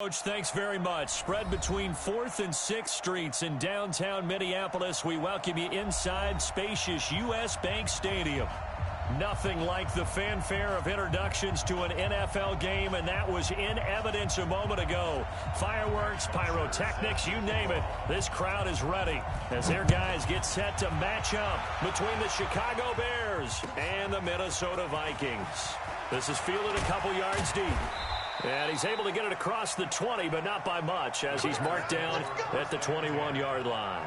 Coach, thanks very much. Spread between 4th and 6th Streets in downtown Minneapolis. We welcome you inside spacious U.S. Bank Stadium. Nothing like the fanfare of introductions to an NFL game, and that was in evidence a moment ago. Fireworks, pyrotechnics, you name it. This crowd is ready as their guys get set to match up between the Chicago Bears and the Minnesota Vikings. This is fielded a couple yards deep. And he's able to get it across the 20, but not by much, as he's marked down at the 21-yard line.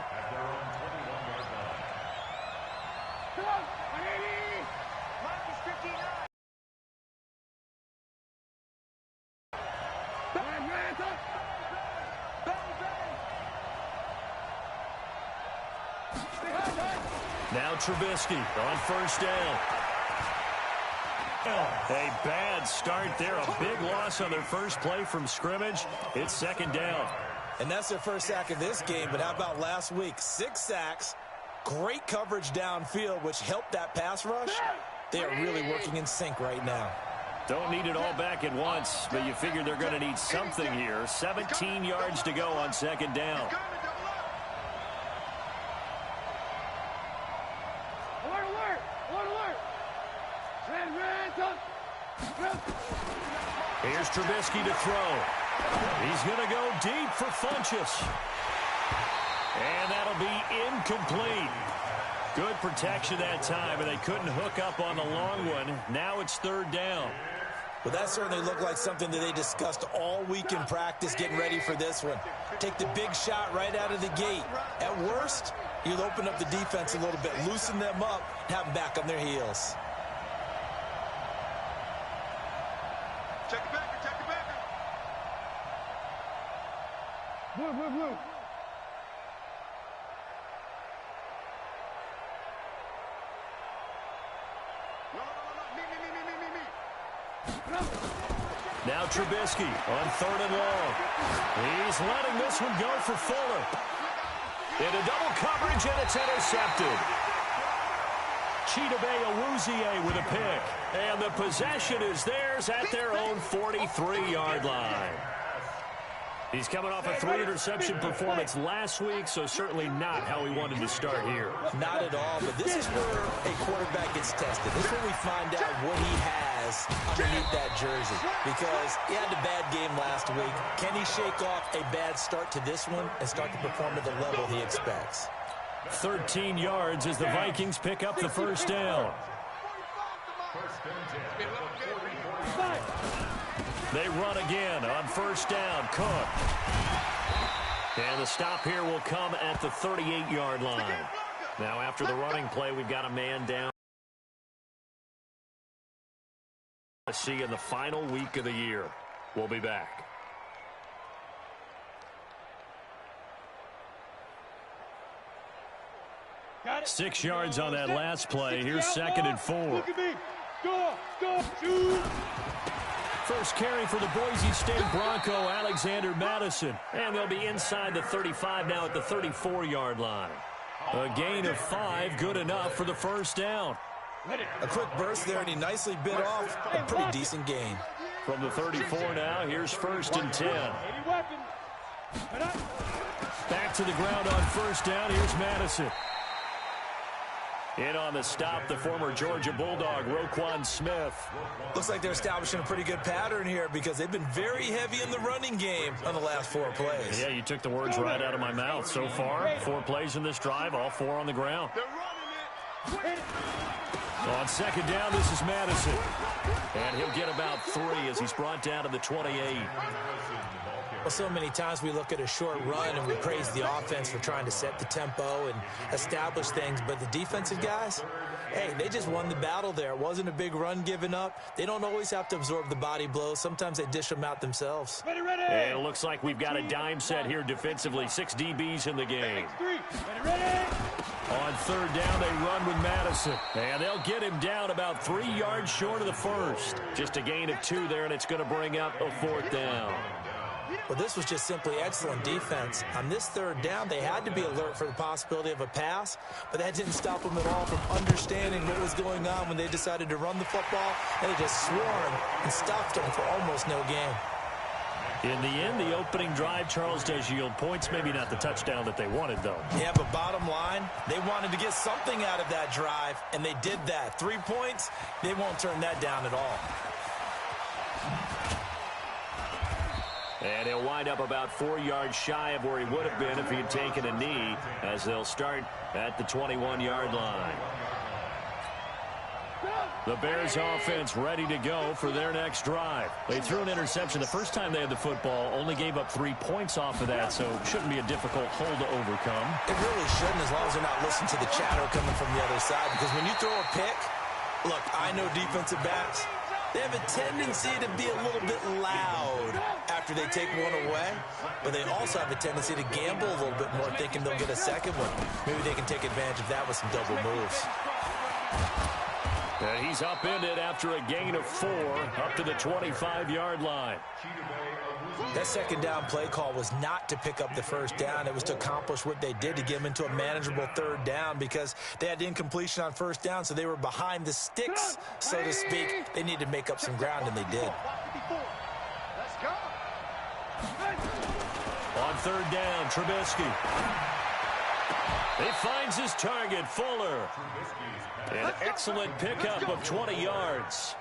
Now Trubisky on first down. A bad start there. A big loss on their first play from scrimmage. It's second down. And that's their first sack of this game. But how about last week? 6 sacks, great coverage downfield, which helped that pass rush. They are really working in sync right now. Don't need it all back at once, but you figure they're going to need something here. 17 yards to go on second down. Here's Trubisky to throw. He's going to go deep for Funchess. And that'll be incomplete. Good protection that time, and they couldn't hook up on the long one. Now it's third down. Well, that certainly looked like something that they discussed all week in practice getting ready for this one. Take the big shot right out of the gate. At worst, you'll open up the defense a little bit, loosen them up, have them back on their heels. Check it back, check it back. Blue. No. Now Trubisky on third and long. He's letting this one go for Fuller. Into double coverage, and it's intercepted. Chidobe Awuzie with a pick. And the possession is theirs at their own 43-yard line. He's coming off a 3-interception performance last week, so certainly not how he wanted to start here. Not at all, but this is where a quarterback gets tested. This is where we find out what he has underneath that jersey. Because he had a bad game last week. Can he shake off a bad start to this one and start to perform at the level he expects? 13 yards as the Vikings pick up the first down. They run again on first down. Cook. And the stop here will come at the 38-yard line. Now after the running play, we've got a man down. See in the final week of the year. We'll be back. Got it. 6 yards on that last play. Here's second and 4. Look at me. Go, shoot. First carry for the Boise State Bronco, Alexander Madison. And they'll be inside the 35 now at the 34-yard line. A gain of 5, good enough for the first down. A quick burst there, and he nicely bit off a pretty decent gain. From the 34 now, here's first and 10. Back to the ground on first down. Here's Madison. In on the stop, the former Georgia Bulldog, Roquan Smith. Looks like they're establishing a pretty good pattern here because they've been very heavy in the running game on the last 4 plays. Yeah, you took the words right out of my mouth. So far, 4 plays in this drive, all 4 on the ground. On second down, this is Madison. And he'll get about 3 as he's brought down to the 28. Well, so many times we look at a short run and we praise the offense for trying to set the tempo and establish things. But the defensive guys, hey, they just won the battle there. It wasn't a big run given up. They don't always have to absorb the body blows. Sometimes they dish them out themselves. Ready. And it looks like we've got a dime set here defensively. 6 DBs in the game. Ready. On third down, they run with Madison. And they'll get him down about 3 yards short of the first. Just a gain of 2 there, and it's going to bring up a 4th down. Well, this was just simply excellent defense. On this third down, they had to be alert for the possibility of a pass, but that didn't stop them at all from understanding what was going on when they decided to run the football, and they just swarmed and stuffed them for almost no gain. In the end, the opening drive, Charles, does yield points. Maybe not the touchdown that they wanted, though. Yeah, but bottom line, they wanted to get something out of that drive, and they did that. 3 points, they won't turn that down at all. And he'll wind up about 4 yards shy of where he would have been if he had taken a knee, as they'll start at the 21-yard line. The Bears offense ready to go for their next drive. They threw an interception the first time they had the football, only gave up 3 points off of that, so it shouldn't be a difficult hole to overcome. It really shouldn't, as long as they're not listening to the chatter coming from the other side, because when you throw a pick, look, I know defensive backs, they have a tendency to be a little bit loud after they take one away, but they also have a tendency to gamble a little bit more, thinking they'll get a second one. Maybe they can take advantage of that with some double moves. And he's upended after a gain of 4 up to the 25-yard line. That second down play call was not to pick up the first down. It was to accomplish what they did, to get them into a manageable third down, because they had incompletion on first down, so they were behind the sticks, so to speak. They needed to make up some ground, and they did. On third down, Trubisky. He finds his target, Fuller. An excellent pickup of 20 yards.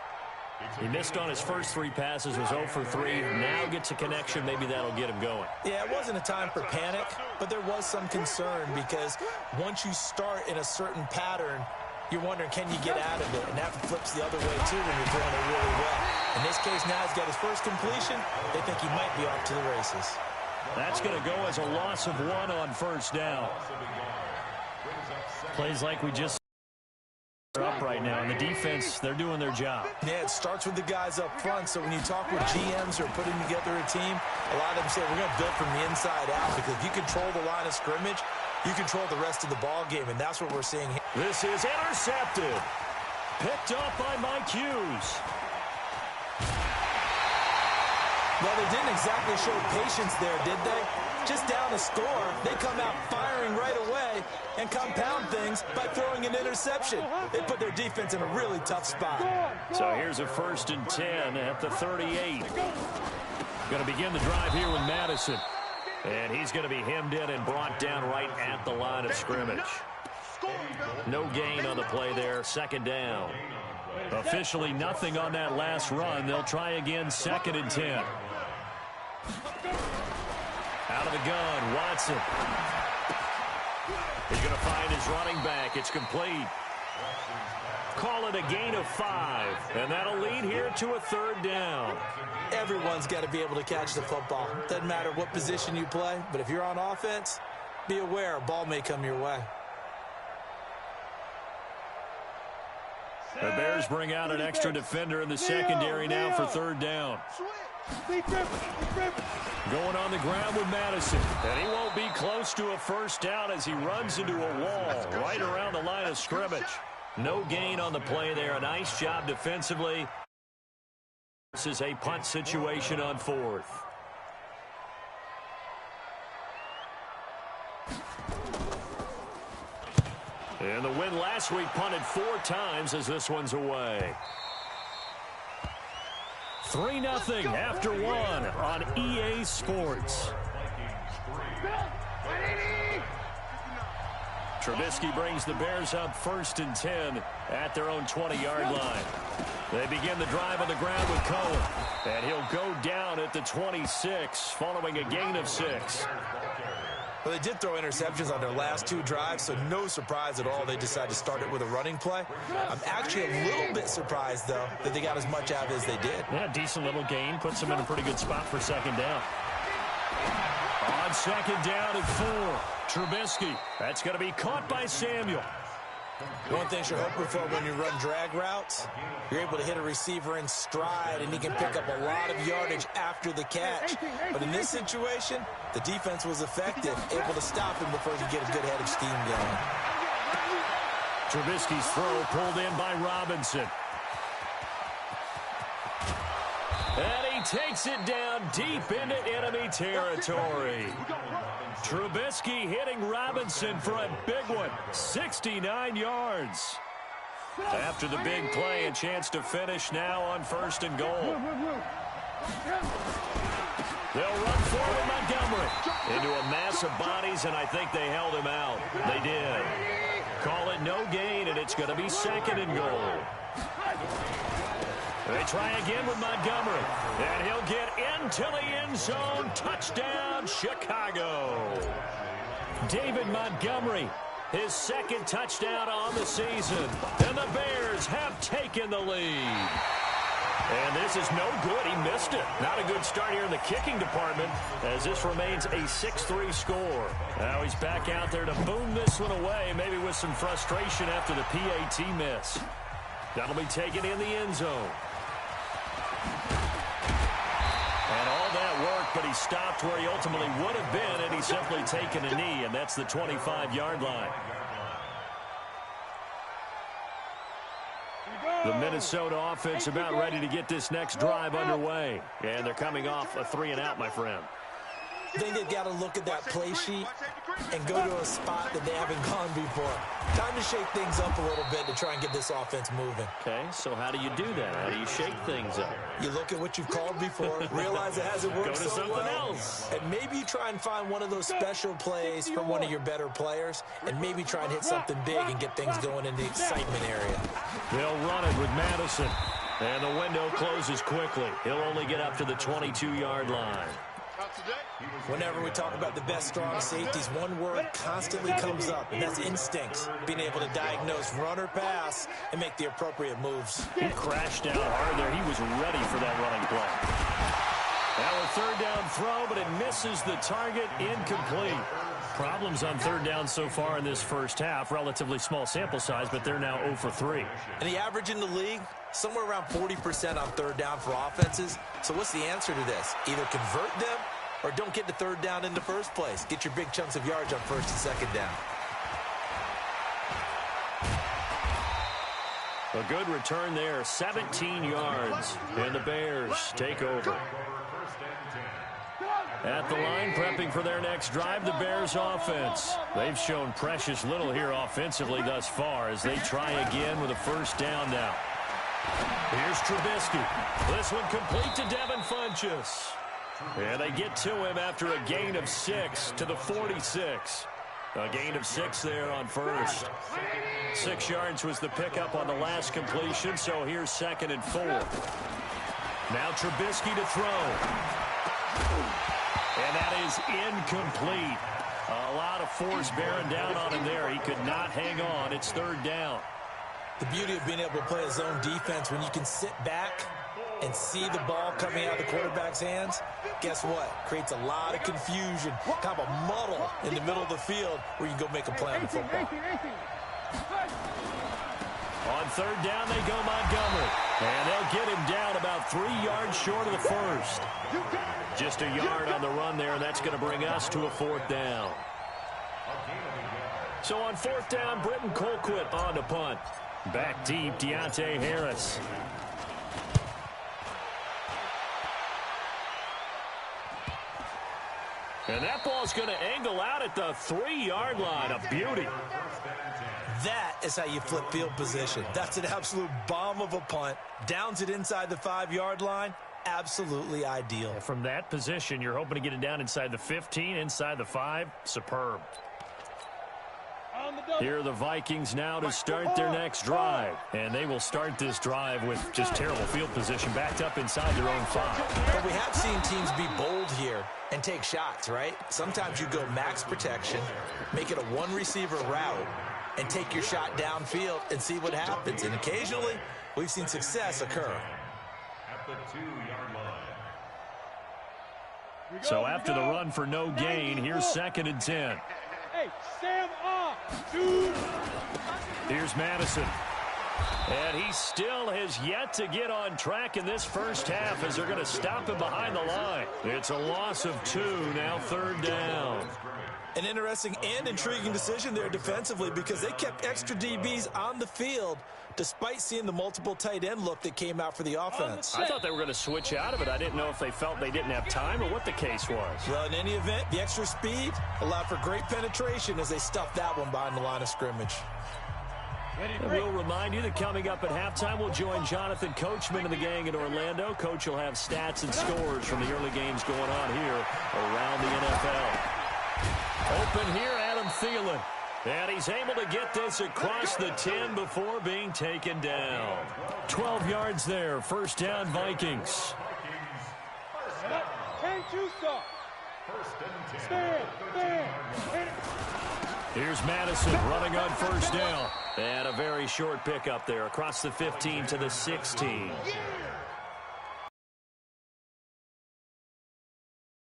He missed on his first 3 passes, was 0 for 3. Now gets a connection. Maybe that'll get him going. Yeah, it wasn't a time for panic, but there was some concern, because once you start in a certain pattern, you're wondering, can you get out of it? And that flips the other way, too, when you're throwing it really well. In this case, now he's got his first completion. They think he might be off to the races. That's going to go as a loss of 1 on first down. Plays like we just up right now, and the defense, they're doing their job. Yeah, it starts with the guys up front, so when you talk with GMs who are putting together a team, a lot of them say, we're going to build from the inside out, because if you control the line of scrimmage, you control the rest of the ball game, and that's what we're seeing here. This is intercepted. Picked up by Mike Hughes. Well, they didn't exactly show patience there, did they? Just down a score, they come out firing right away and compound things by throwing an interception. They put their defense in a really tough spot. So here's a 1st and 10 at the 38. Going to begin the drive here with Madison. And he's going to be hemmed in and brought down right at the line of scrimmage. No gain on the play there, 2nd down. Officially nothing on that last run. They'll try again, 2nd and 10. Out of the gun, Watson. He's going to find his running back. It's complete. Call it a gain of 5, and that'll lead here to a 3rd down. Everyone's got to be able to catch the football. Doesn't matter what position you play, but if you're on offense, be aware a ball may come your way. The Bears bring out an extra defender in the secondary now for 3rd down. Going on the ground with Madison. And he won't be close to a 1st down as he runs into a wall right around the line of scrimmage. No gain on the play there. A nice job defensively. This is a punt situation on 4th. And the win last week punted 4 times as this one's away. 3-0 after 1 on EA Sports. Trubisky brings the Bears up 1st and 10 at their own 20-yard line. They begin the drive on the ground with Cohen. And he'll go down at the 26 following a gain of 6. Well, they did throw interceptions on their last 2 drives, so no surprise at all they decided to start it with a running play. I'm actually a little bit surprised, though, that they got as much out of it as they did. Yeah, decent little gain. Puts them in a pretty good spot for 2nd down. On 2nd down at 4, Trubisky. That's going to be caught by Samuel. One thing you're hoping for when you run drag routes, you're able to hit a receiver in stride, and he can pick up a lot of yardage after the catch. But in this situation, the defense was effective, able to stop him before he could get a good head of steam going. Trubisky's throw pulled in by Robinson. And he takes it down deep into enemy territory. Trubisky hitting Robinson for a big one, 69 yards. After the big play, a chance to finish now on 1st and goal. They'll run forward Montgomery into a mass of bodies, and I think they held him out. They did. Call it no gain, and it's going to be 2nd and goal. They try again with Montgomery, and he'll get into the end zone. Touchdown, Chicago. David Montgomery, his 2nd touchdown on the season, and the Bears have taken the lead. And this is no good. He missed it. Not a good start here in the kicking department, as this remains a 6-3 score. Now he's back out there to boom this one away, maybe with some frustration after the PAT miss. That'll be taken in the end zone. And all that work, but he stopped where he ultimately would have been, and he's simply taken a knee, and that's the 25-yard line. The Minnesota offense about ready to get this next drive underway. And they're coming off a 3-and-out, my friend. I think they've got to look at that play sheet and go to a spot that they haven't gone before. Time to shake things up a little bit to try and get this offense moving. Okay, so how do you do that? How do you shake things up? You look at what you've called before, realize it hasn't worked Go to so something well, else. and maybe you try and find one of those special plays from one of your better players, and maybe try and hit something big and get things going in the excitement area. They'll run it with Madison, and the window closes quickly. He'll only get up to the 22-yard line. Whenever we talk about the best strong safeties, one word constantly comes up, and that's instincts. Being able to diagnose run or pass and make the appropriate moves. He crashed down hard there. He was ready for that running play. Now a 3rd down throw, but it misses the target. Incomplete. Problems on 3rd down so far in this first half. Relatively small sample size, but they're now 0 for 3. And the average in the league, somewhere around 40% on 3rd down for offenses. So what's the answer to this? Either convert them or don't get to 3rd down in the first place. Get your big chunks of yards on 1st and 2nd down. A good return there, 17 yards, and the Bears take over. At the line, prepping for their next drive, the Bears offense. They've shown precious little here offensively thus far as they try again with a 1st down now. Here's Trubisky. This one complete to Devin Funchess. And they get to him after a gain of 6 to the 46. A gain of 6 there on 1st. 6 yards was the pickup on the last completion, so here's 2nd and 4. Now Trubisky to throw. And that is incomplete. A lot of force bearing down on him there. He could not hang on. It's 3rd down. The beauty of being able to play a zone defense when you can sit back and see the ball coming out of the quarterback's hands, guess what? Creates a lot of confusion, kind of a muddle in the middle of the field where you can go make a play on the football. On 3rd down, they go Montgomery. And they'll get him down about 3 yards short of the 1st. Just a yard on the run there, and that's going to bring us to a 4th down. So on 4th down, Britton Colquitt on to punt. Back deep, Deontay Harris. And that ball's going to angle out at the 3-yard line. A beauty. That is how you flip field position. That's an absolute bomb of a punt. Downs it inside the 5-yard line. Absolutely ideal. From that position, you're hoping to get it down inside the 15, inside the 5. Superb. Here are the Vikings now to start their next drive. And they will start this drive with just terrible field position backed up inside their own 5. But we have seen teams be bold here and take shots, right? Sometimes you go max protection, make it a one-receiver route, and take your shot downfield and see what happens. And occasionally, we've seen success occur. At the 2-yard line. So after the run for no gain, here's 2nd and 10. Hey, Sam off. 2. Here's Madison. And he still has yet to get on track in this first half as they're going to stop him behind the line. It's a loss of 2, now 3rd down. An interesting and intriguing decision there defensively because they kept extra DBs on the field despite seeing the multiple tight end look that came out for the offense. I thought they were going to switch out of it. I didn't know if they felt they didn't have time or what the case was. Well, in any event, the extra speed allowed for great penetration as they stuffed that one behind the line of scrimmage. And we'll remind you that coming up at halftime, we'll join Jonathan Coachman and the gang in Orlando. Coach will have stats and scores from the early games going on here around the NFL. Open here, Adam Thielen. And he's able to get this across the 10 before being taken down. 12 yards there. First down, Vikings. Here's Madison running on first down. And a very short pickup there across the 15 to the 16.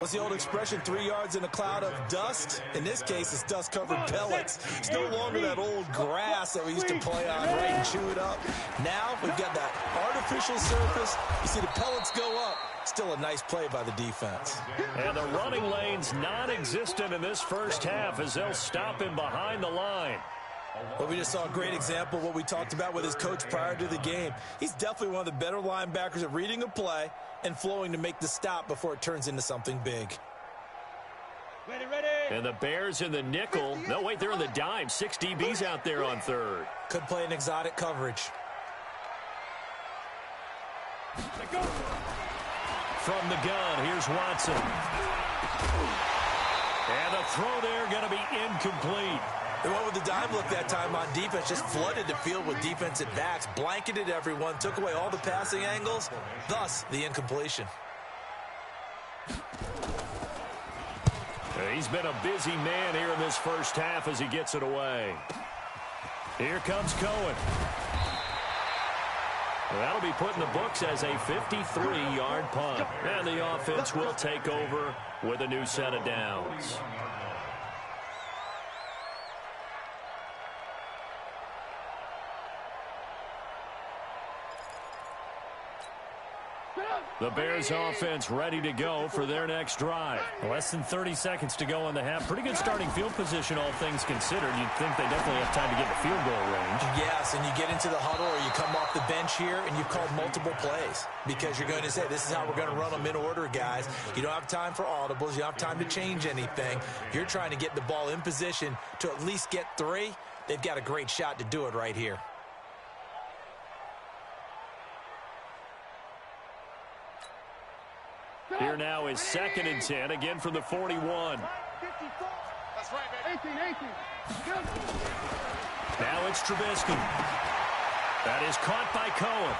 What's the old expression, 3 yards in a cloud of dust? In this case, it's dust-covered pellets. It's no longer that old grass that we used to play on, right, and chew it up. Now we've got that artificial surface. You see the pellets go up. Still a nice play by the defense. And the running lane's non-existent in this first half as they'll stop him behind the line. Well, we just saw a great example of what we talked about with his coach prior to the game. He's definitely one of the better linebackers at reading a play and flowing to make the stop before it turns into something big. Ready. And the Bears in the nickel. No, wait, they're in the dime. 6 DBs out there on third. Could play an exotic coverage. From the gun, here's Watson. And the throw there going to be incomplete. They went with the dime look that time on defense, just flooded the field with defensive backs, blanketed everyone, took away all the passing angles, thus the incompletion. He's been a busy man here in this first half as he gets it away. Here comes Cohen. That'll be put in the books as a 53-yard punt. And the offense will take over with a new set of downs. The Bears offense ready to go for their next drive. Less than 30 seconds to go in the half. Pretty good starting field position, all things considered. You'd think they definitely have time to get the field goal range. Yes, and you get into the huddle or you come off the bench here and you've called multiple plays because you're going to say, this is how we're going to run them in order, guys. You don't have time for audibles. You don't have time to change anything. You're trying to get the ball in position to at least get 3. They've got a great shot to do it right here. Here now is 2nd and 10, again from the 41. That's right, baby. 18. Now it's Trubisky. That is caught by Cohen.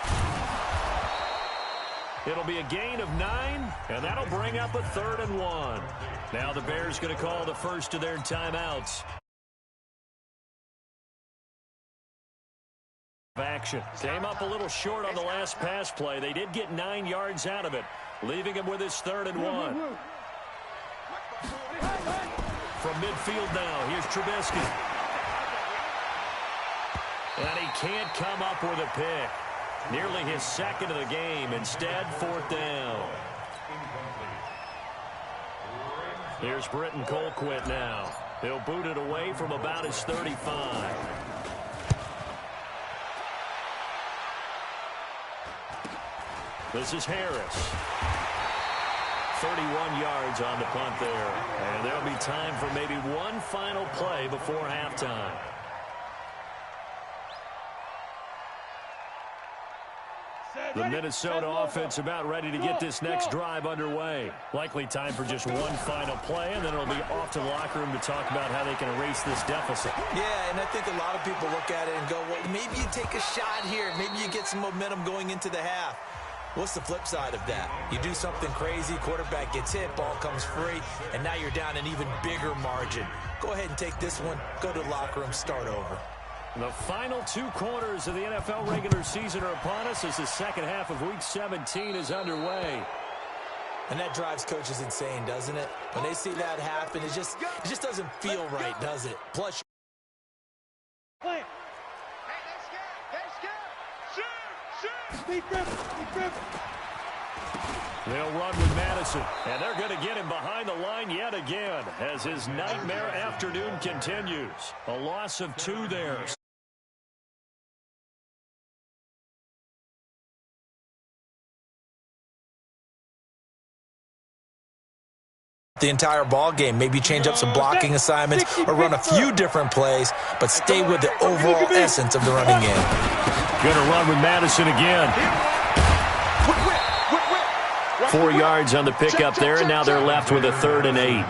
It'll be a gain of 9, and that'll bring up a 3rd and 1. Now the Bears going to call the first of their timeouts. Action. Came up a little short on the last pass play. They did get 9 yards out of it, leaving him with his 3rd and 1. From midfield now, here's Trubisky. And he can't come up with a pick. Nearly his 2nd of the game. Instead, 4th down. Here's Britton Colquitt now. He'll boot it away from about his 35. This is Harris. 31 yards on the punt there. And there'll be time for maybe one final play before halftime. The Minnesota offense about ready to get this next drive underway. Likely time for just one final play, and then it'll be off to the locker room to talk about how they can erase this deficit. Yeah, and I think a lot of people look at it and go, well, maybe you take a shot here. Maybe you get some momentum going into the half. What's the flip side of that? You do something crazy, quarterback gets hit, ball comes free, and now you're down an even bigger margin. Go ahead and take this one, go to the locker room, start over. The final 2 quarters of the NFL regular season are upon us as the second half of Week 17 is underway. And that drives coaches insane, doesn't it? When they see that happen, it just doesn't feel right, does it? Plus, Play. They'll run with Madison, and they're going to get him behind the line yet again as his nightmare afternoon continues. A loss of 2 there. the entire ball game. Maybe change up some blocking assignments or run a few different plays, but stay with the overall essence of the running game. Going to run with Madison again. 4 yards on the pickup there, and now they're left with a 3rd and 8.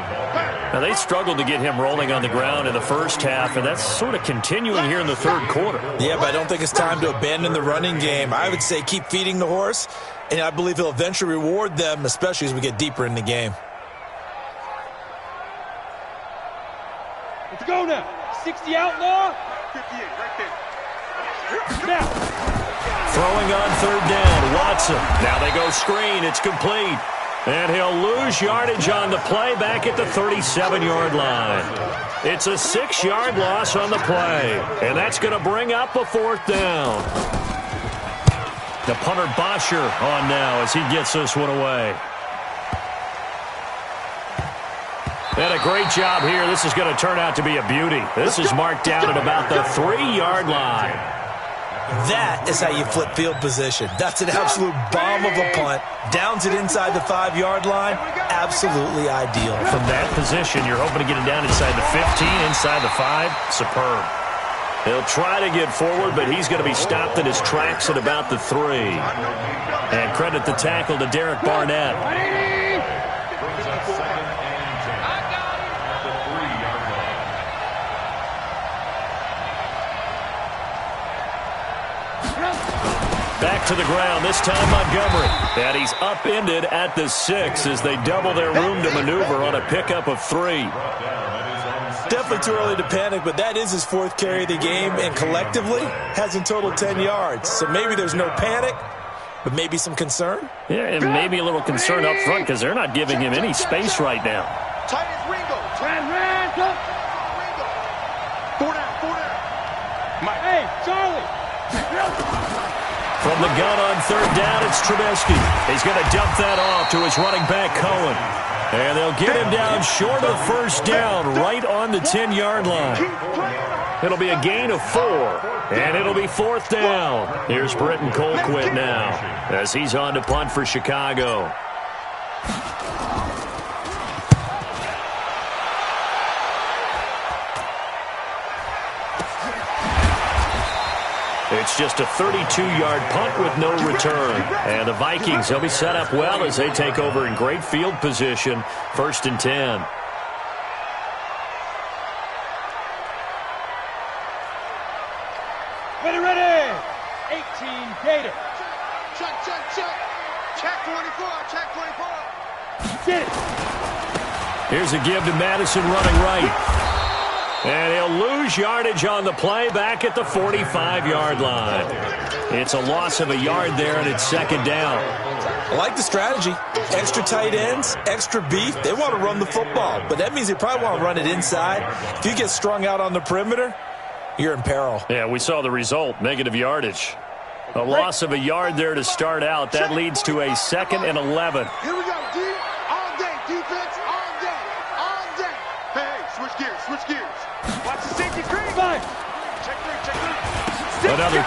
Now, they struggled to get him rolling on the ground in the first half, and that's sort of continuing here in the third quarter. Yeah, but I don't think it's time to abandon the running game. I would say keep feeding the horse, and I believe he'll eventually reward them, especially as we get deeper in the game. Let's go now. 60 outlaw. 58 right there. Now. Throwing on 3rd down, Watson. Now they go screen. It's complete. And he'll lose yardage on the play back at the 37-yard line. It's a 6-yard loss on the play. And that's going to bring up a 4th down. The punter Bosher on now as he gets this one away. And a great job here. This is going to turn out to be a beauty. This is marked down at about the 3-yard line. That is how you flip field position. That's an absolute bomb of a punt. Downs it inside the 5-yard line. Absolutely ideal. From that position, you're hoping to get it down inside the 15, inside the 5. Superb. He'll try to get forward, but he's going to be stopped in his tracks at about the 3. And credit the tackle to Derek Barnett. Back to the ground, this time Montgomery. And he's upended at the 6 as they double their room to maneuver on a pickup of 3. Definitely too early to panic, but that is his 4th carry of the game, and collectively has in total 10 yards. So maybe there's no panic, but maybe some concern. Yeah, and maybe a little concern up front because they're not giving him any space right now. Tight as Ringo. Ringo. 4 down. Mike. Hey, Charlie. From the gun on 3rd down, it's Trubisky. He's going to dump that off to his running back, Cohen. And they'll get him down short of 1st down, right on the 10-yard line. It'll be a gain of 4, and it'll be 4th down. Here's Britton Colquitt now as he's on to punt for Chicago. It's just a 32-yard punt with no return. And the Vikings, they'll be set up well as they take over in great field position. 1st and 10. Ready. 18 Gator. Check. Check 24. Check 24. Get it. Here's a give to Madison running right. And he'll lose yardage on the play back at the 45-yard line. It's a loss of a yard there, and it's 2nd down. I like the strategy. Extra tight ends, extra beef. They want to run the football, but that means they probably want to run it inside. If you get strung out on the perimeter, you're in peril. Yeah, we saw the result, negative yardage. A loss of a yard there to start out. That leads to a 2nd and 11. Here we go, D. All day. Defense, all day. All day. Hey, switch gears. Watch the safety screen. Five. Check 3. Another